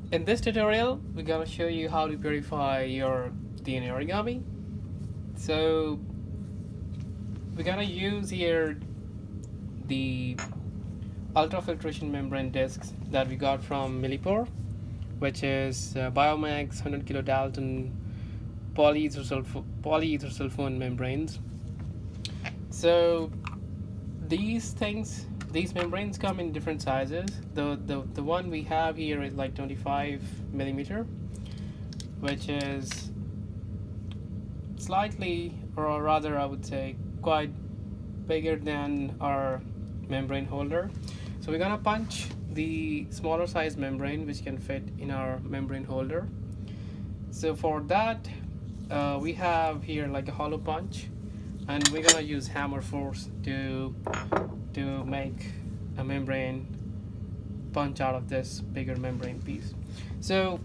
In this tutorial, we're gonna show you how to purify your DNA origami. So we're gonna use here the ultrafiltration membrane discs that we got from Millipore, which is Biomax 100 kilodalton polyether sulfone membranes. So these membranes come in different sizes. The one we have here is like 25 millimeter, which is slightly, or rather I would say quite bigger than our membrane holder. So we're gonna punch the smaller size membrane which can fit in our membrane holder. So for that we have here like a hollow punch, and we're gonna use hammer force to make a membrane punch out of this bigger membrane piece. So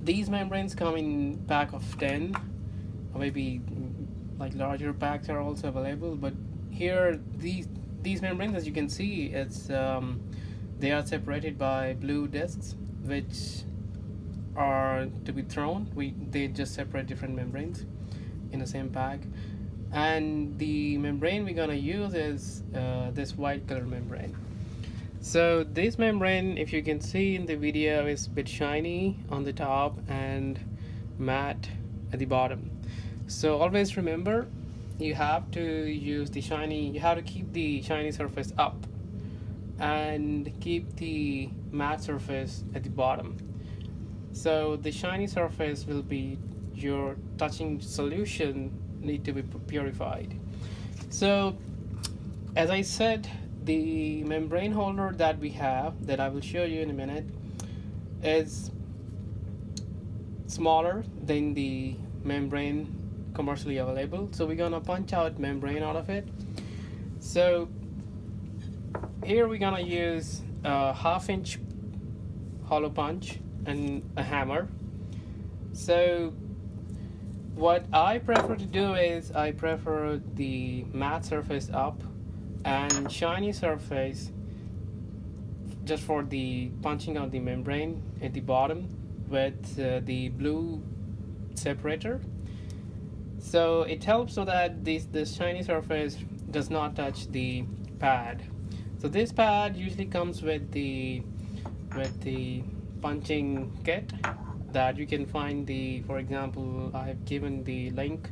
these membranes come in pack of 10, or maybe like larger packs are also available, but here these membranes, as you can see, it's they are separated by blue discs which are to be thrown. They just separate different membranes in the same pack, and the membrane we're gonna use is this white color membrane. So this membrane, if you can see in the video, is a bit shiny on the top and matte at the bottom. So always remember, you have to use the shiny, you have to keep the shiny surface up and keep the matte surface at the bottom. So the shiny surface will be your touching solution need to be purified. So as I said, the membrane holder that we have, that I will show you in a minute, is smaller than the membrane commercially available. So we're gonna punch out membrane out of it. So here we're gonna use a 1/2 inch hollow punch and a hammer. So what I prefer to do is I prefer the matte surface up and shiny surface just for the punching out the membrane at the bottom with the blue separator. So it helps so that this shiny surface does not touch the pad. So this pad usually comes with the punching kit that you can find. For example, I have given the link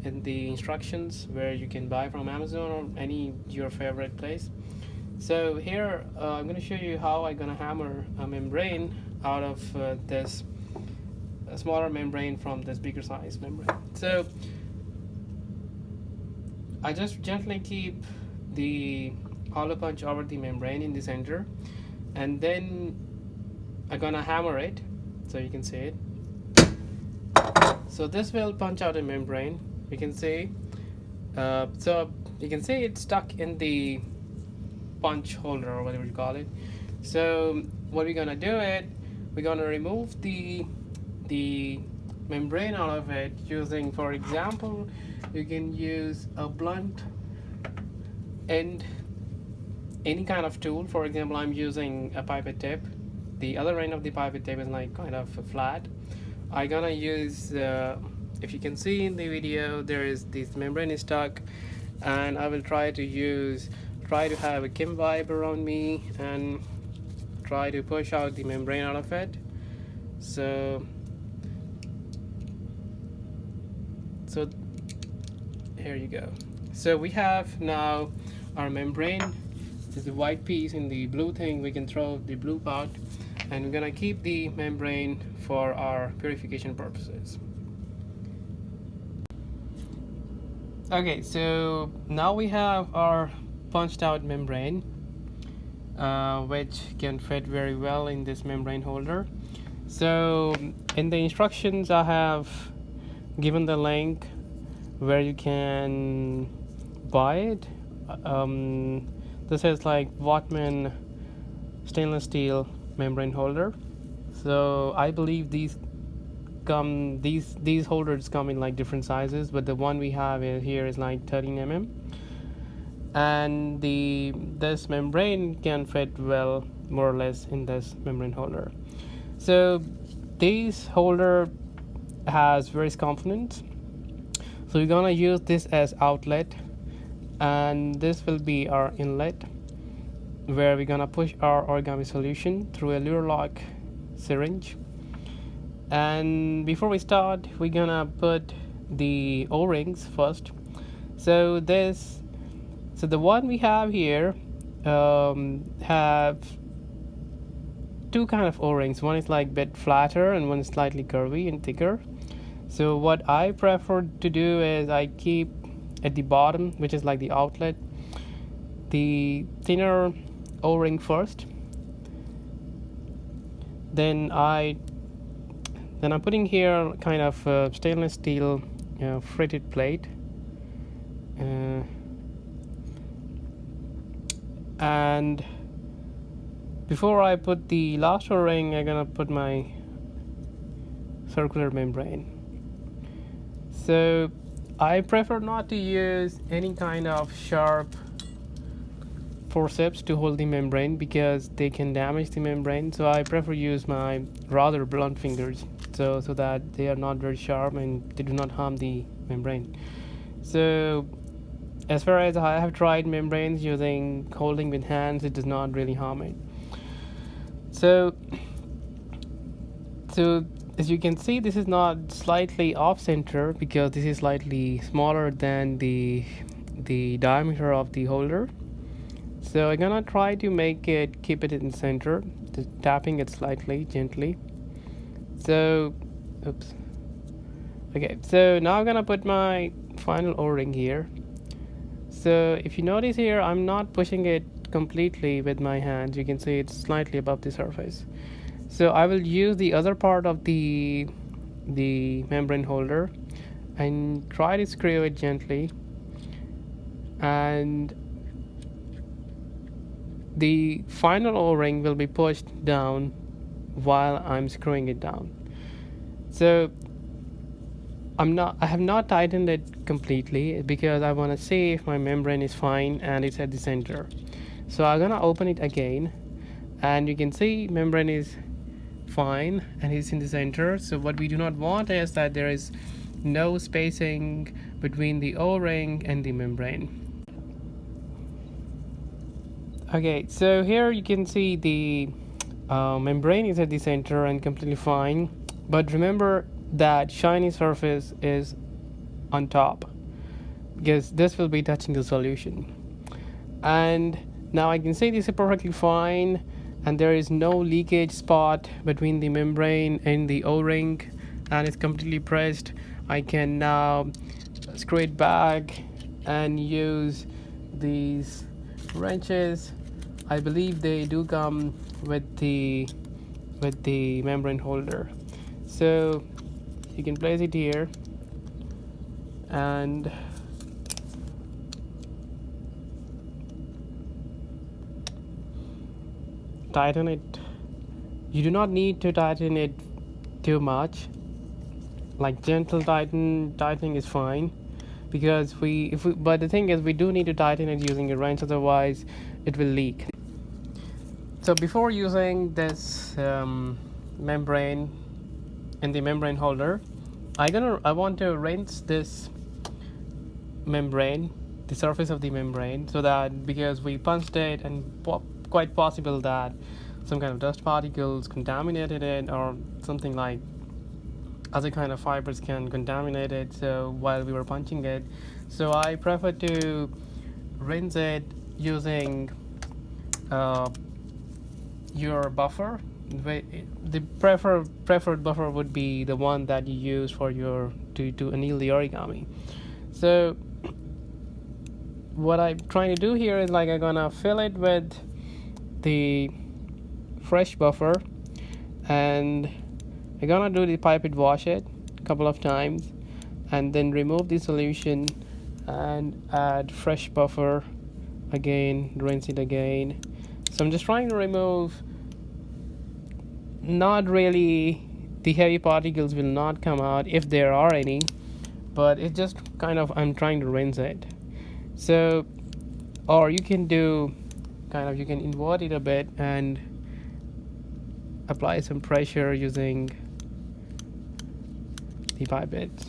in the instructions where you can buy from Amazon or any your favorite place. So here I'm going to show you how I'm going to hammer a membrane out of this smaller membrane from this bigger size membrane. So I just gently keep the hollow punch over the membrane in the center, and then I'm gonna hammer it so you can see it. So this will punch out a membrane. You can see so you can see it's stuck in the punch holder or whatever you call it. So what we're gonna do it, we're gonna remove the membrane out of it using, for example, you can use a blunt end, any kind of tool. For example, I'm using a pipette tip. The other end of the pipette tip is like kind of flat. I'm gonna use if you can see in the video, there is this membrane is stuck, and I will try to have a Kim vibe around me and try to push out the membrane out of it. So here you go. So we have now our membrane. This is the white piece in the blue thing. We can throw the blue part, and we're gonna keep the membrane for our purification purposes. Okay, so now we have our punched out membrane, which can fit very well in this membrane holder. So in the instructions I have given the link where you can buy it. This is like Wattman stainless steel membrane holder. So I believe these holders come in like different sizes, but the one we have here is like 13 mm, and this membrane can fit well more or less in this membrane holder. So this holder has various components. So we're gonna use this as outlet, and this will be our inlet, where we're gonna push our origami solution through a lure lock syringe. And before we start, we're gonna put the O-rings first. So the one we have here have two kind of O-rings. One is like a bit flatter and one is slightly curvy and thicker. So what I prefer to do is I keep at the bottom, which is like the outlet, the thinner O-ring first. Then I'm putting here kind of stainless steel fritted plate, and before I put the last O-ring, I'm gonna put my circular membrane. So I prefer not to use any kind of sharp forceps to hold the membrane because they can damage the membrane. So I prefer use my rather blunt fingers, so that they are not very sharp and they do not harm the membrane. So as far as I have tried membranes using holding with hands, it does not really harm it. So as you can see, this is not slightly off center because this is slightly smaller than the diameter of the holder. So I'm gonna try to keep it in center, just tapping it slightly gently. So oops. Okay, so now I'm gonna put my final O-ring here. So if you notice here, I'm not pushing it completely with my hands. You can see it's slightly above the surface. So I will use the other part of the membrane holder and try to screw it gently, and the final O-ring will be pushed down while I'm screwing it down. So I have not tightened it completely because I want to see if my membrane is fine and it's at the center. So I'm gonna open it again, and you can see membrane is fine and it's in the center. So what we do not want is that there is no spacing between the O-ring and the membrane. Okay, so here you can see the membrane is at the center and completely fine, but remember that shiny surface is on top because this will be touching the solution. And now I can see this is perfectly fine, and there is no leakage spot between the membrane and the O-ring, and it's completely pressed. I can now screw it back and use these wrenches. I believe they do come with the membrane holder. So you can place it here and tighten it. You do not need to tighten it too much. Like gentle tightening is fine, because but the thing is we do need to tighten it using a wrench, otherwise it will leak. So before using this membrane in the membrane holder, I want to rinse this membrane, the surface of the membrane, so that because we punched it and quite possible that some kind of dust particles contaminated it, or something like other kind of fibers can contaminate it, so while we were punching it. So I prefer to rinse it using your buffer. The preferred buffer would be the one that you use for your to anneal the origami. So what I'm trying to do here is like I'm gonna fill it with the fresh buffer, and I'm gonna do the pipette wash it a couple of times, and then remove the solution and add fresh buffer again, rinse it again. So I'm just trying to remove, not really, the heavy particles will not come out if there are any, but it's just kind of I'm trying to rinse it. So, or you can do kind of, you can invert it a bit and apply some pressure using the pipette.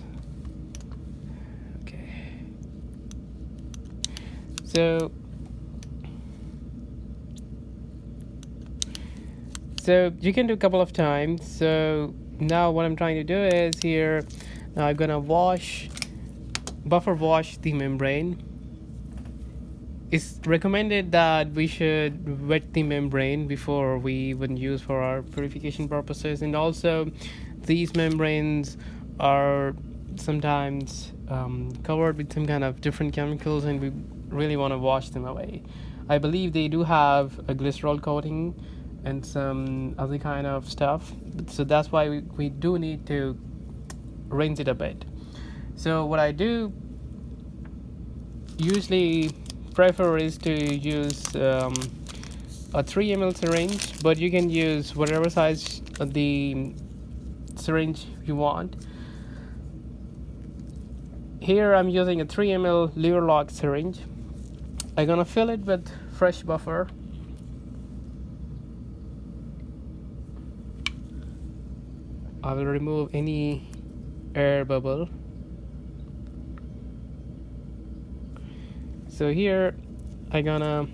Okay. So you can do a couple of times. So now what I'm trying to do is here, now I'm gonna buffer wash the membrane. It's recommended that we should wet the membrane before we even use for our purification purposes, and also these membranes are sometimes covered with some kind of different chemicals, and we really want to wash them away. I believe they do have a glycerol coating and some other kind of stuff, so that's why we do need to rinse it a bit. So what I do usually prefer is to use a 3 ml syringe, but you can use whatever size of the syringe you want. Here I'm using a 3 ml lever lock syringe. I'm gonna fill it with fresh buffer. I will remove any air bubble. So here I'm gonna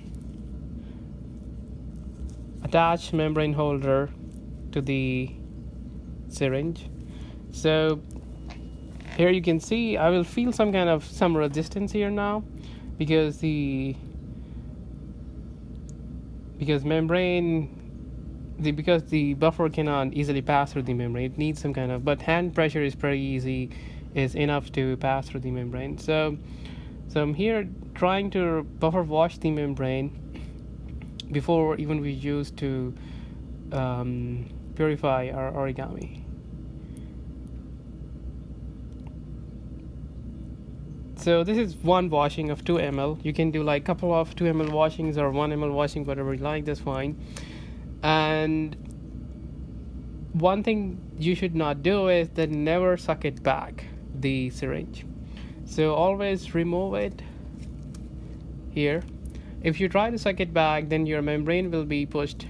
attach membrane holder to the syringe. So here you can see I will feel some resistance here now, because the buffer cannot easily pass through the membrane. It needs some kind of, but hand pressure is pretty easy, is enough to pass through the membrane. So I'm here trying to buffer wash the membrane before even we use to purify our origami. So this is one washing of 2 ml. You can do like couple of 2 ml washings or 1 ml washing, whatever you like, that's fine. And one thing you should not do is that never suck it back, the syringe. So always remove it here. If you try to suck it back, then your membrane will be pushed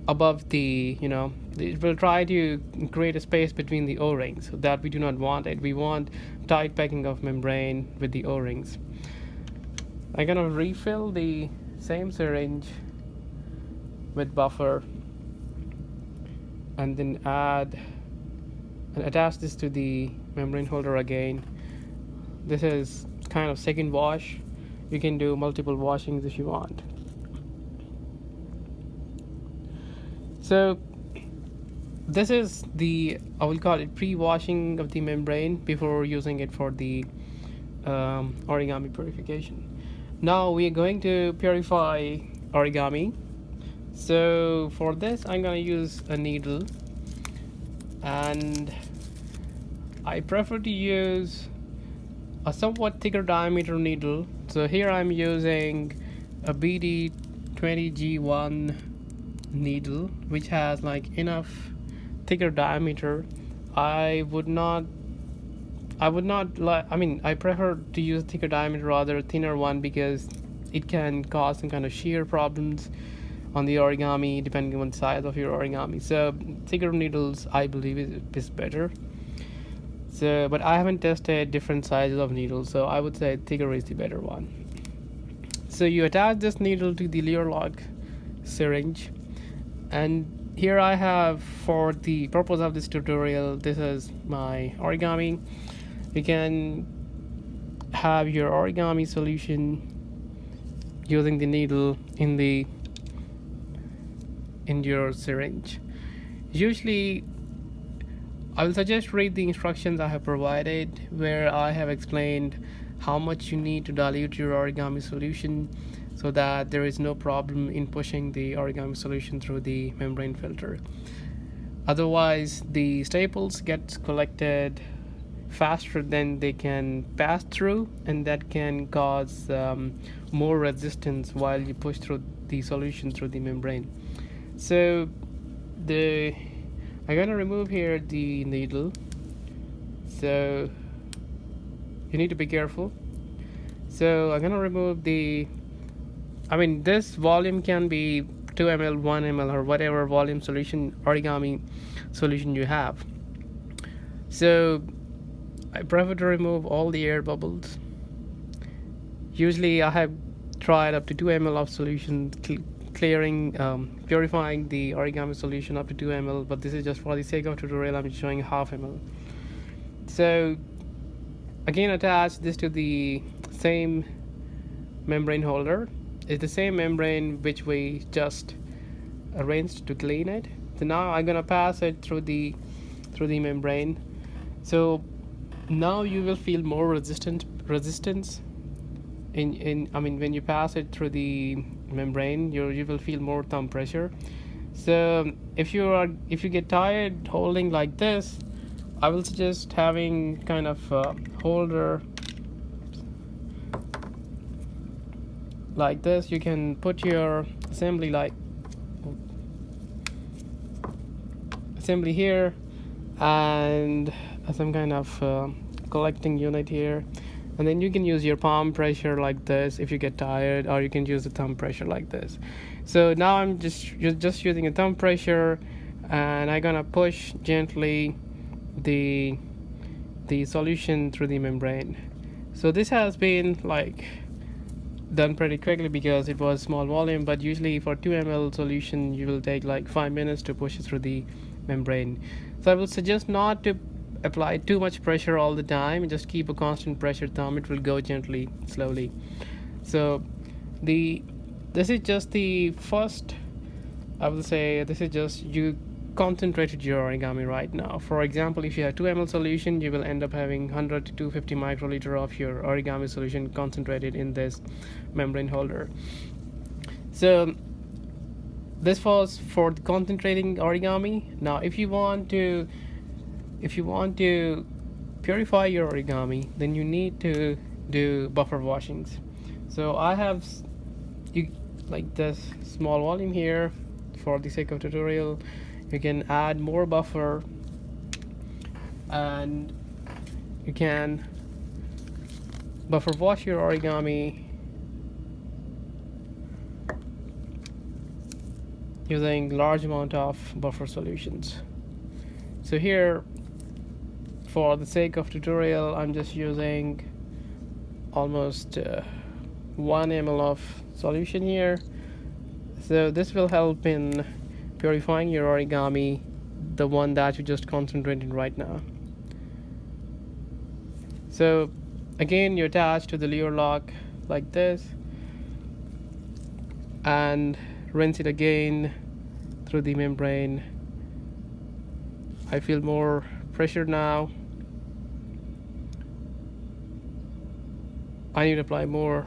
above the, it will try to create a space between the O-rings. So that we do not want it. We want tight packing of membrane with the O-rings. I'm gonna refill the same syringe with buffer, and then add and attach this to the membrane holder again. This is kind of second wash. You can do multiple washings if you want. So this is I will call it pre-washing of the membrane before using it for the origami purification. Now we are going to purify origami. So for this I'm going to use a needle, and I prefer to use a somewhat thicker diameter needle. So here I'm using a BD 20G1 needle, which has like enough thicker diameter. I prefer to use thicker diameter rather thicker one, because it can cause some kind of shear problems on the origami depending on the size of your origami. So thicker needles I believe is better. So but I haven't tested different sizes of needles, so I would say thicker is the better one. So you attach this needle to the lever lock syringe, and here I have, for the purpose of this tutorial, this is my origami. You can have your origami solution using the needle in your syringe. Usually I will suggest read the instructions I have provided, where I have explained how much you need to dilute your origami solution, so that there is no problem in pushing the origami solution through the membrane filter. Otherwise the staples get collected faster than they can pass through, and that can cause more resistance while you push through the solution through the membrane. So I'm gonna remove here the needle, so you need to be careful. So I'm gonna remove this volume can be 2 ml, 1 ml, or whatever volume solution, origami solution you have. So I prefer to remove all the air bubbles. Usually I have tried up to 2 ml of solution, clearing, purifying the origami solution up to 2 ml, but this is just for the sake of tutorial. I'm showing half ml. So again, attach this to the same membrane holder. It's the same membrane which we just arranged to clean it. So now I'm gonna pass it through the membrane. So now you will feel more resistance in I mean, when you pass it through the membrane, you will feel more thumb pressure. So if you get tired holding like this, I will suggest having kind of a holder like this. You can put your assembly here, and some kind of collecting unit here, and then you can use your palm pressure like this if you get tired, or you can use the thumb pressure like this. So now I'm just using a thumb pressure, and I'm gonna push gently the solution through the membrane. So this has been like done pretty quickly because it was small volume, but usually for 2 ml solution you will take like 5 minutes to push it through the membrane. So I will suggest not to apply too much pressure all the time. Just keep a constant pressure thumb. It will go gently, slowly. So this is just the first, I will say, this is just you concentrated your origami right now. For example, if you have 2 ml solution, you will end up having 100 to 250 microliter of your origami solution concentrated in this membrane holder. So this was for the concentrating origami. Now if you want to purify your origami, then you need to do buffer washings. So I have like this small volume here. For the sake of tutorial, you can add more buffer, and you can buffer wash your origami using large amount of buffer solutions. So here, for the sake of tutorial, I'm just using almost 1 ml of solution here. So this will help in purifying your origami, the one that you just concentrated right now. So again, you attach to the lever lock like this, and rinse it again through the membrane. I feel more pressure now. I need to apply more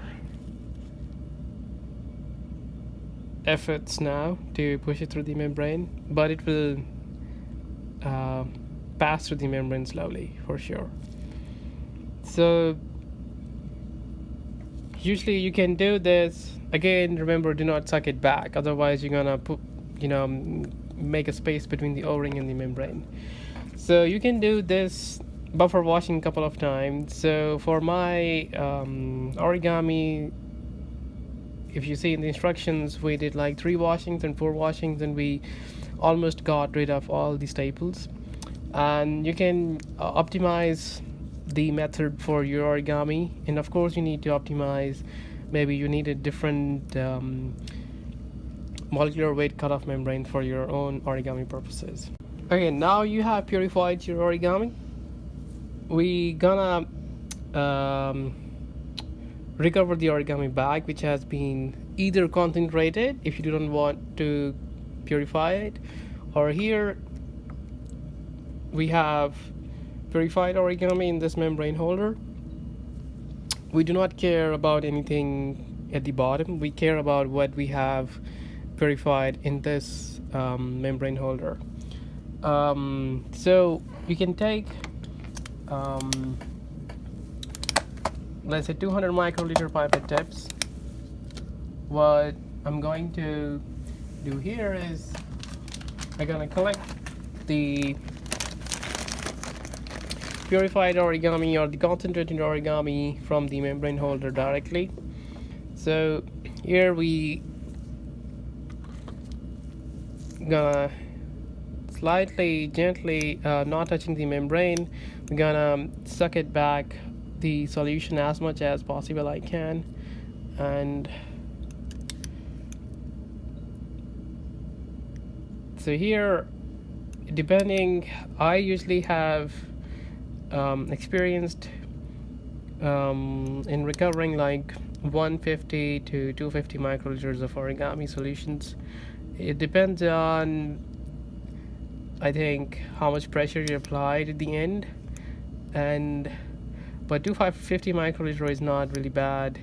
efforts now to push it through the membrane, but it will pass through the membrane slowly for sure. So usually you can do this. Again, remember, do not suck it back, otherwise you're gonna make a space between the o-ring and the membrane. So you can do this buffer washing a couple of times. So for my origami, if you see in the instructions, we did like 3 washings and 4 washings, and we almost got rid of all the staples. And you can optimize the method for your origami, and of course you need to optimize, maybe you need a different molecular weight cutoff membrane for your own origami purposes. Okay, now you have purified your origami. We gonna recover the origami bag, which has been either concentrated if you do not want to purify it, or here we have purified origami in this membrane holder. We do not care about anything at the bottom. We care about what we have purified in this membrane holder. So you can take let's say 200 microliter pipette tips. What I'm going to do here is I'm gonna collect the purified origami or the concentrated origami from the membrane holder directly. So here we gonna slightly gently, not touching the membrane, we're gonna suck it back the solution as much as possible I can. And so here, depending, I usually have experienced in recovering like 150 to 250 microliters of origami solutions. It depends on, I think, how much pressure you applied at the end, and but 250 microliter is not really bad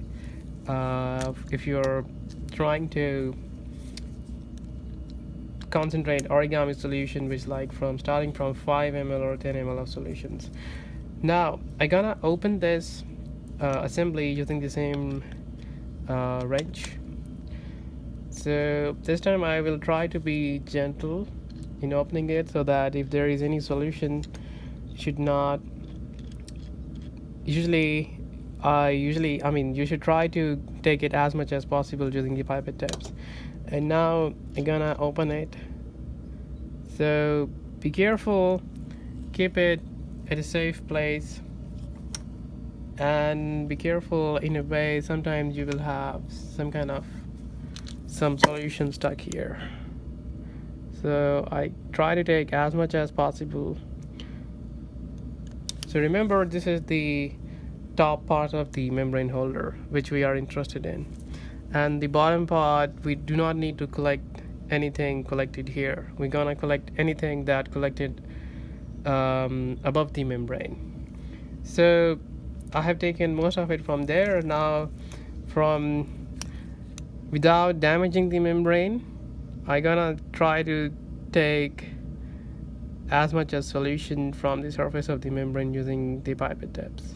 if you're trying to concentrate origami solution, which like from starting from 5 ml or 10 ml of solutions. Now I'm gonna open this assembly using the same wrench. So this time I will try to be gentle in opening it, so that if there is any solution, should not usually I mean, you should try to take it as much as possible using the pipette tips. And now I'm gonna open it. So be careful, keep it at a safe place, and be careful in a way, sometimes you will have some solution stuck here. So I try to take as much as possible. So remember, this is the top part of the membrane holder which we are interested in, and the bottom part we do not need to collect anything collected here. We're gonna collect anything that collected above the membrane. So I have taken most of it from there. Now, from without damaging the membrane, I'm gonna try to take as much as solution from the surface of the membrane using the pipette tips.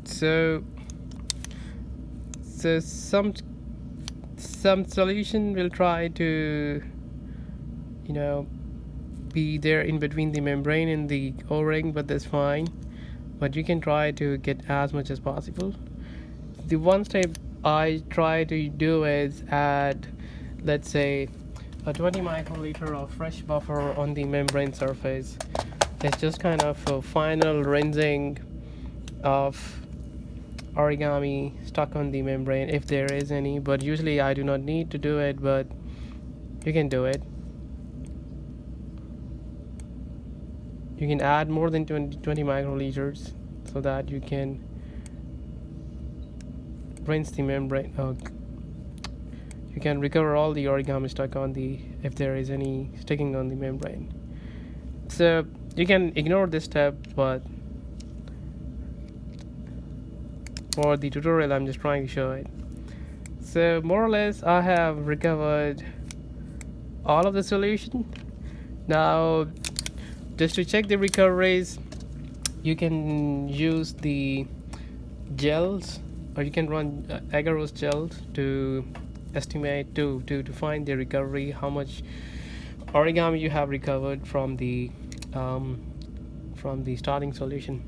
So some solution will try to, you know, be there in between the membrane and the O-ring, but that's fine. But you can try to get as much as possible. The one step I try to do is add, let's say, a 20 microliter of fresh buffer on the membrane surface. It's just kind of a final rinsing of origami stuck on the membrane, if there is any, but usually I do not need to do it, but you can do it. You can add more than 20 microliters so that you can rinse the membrane. You can recover all the origami stuck on the, if there is any sticking on the membrane. So you can ignore this step, but for the tutorial I'm just trying to show it. So more or less I have recovered all of the solution. Now, just to check the recoveries, you can use the gels, or you can run agarose gels to estimate, to find the recovery, how much origami you have recovered from the starting solution.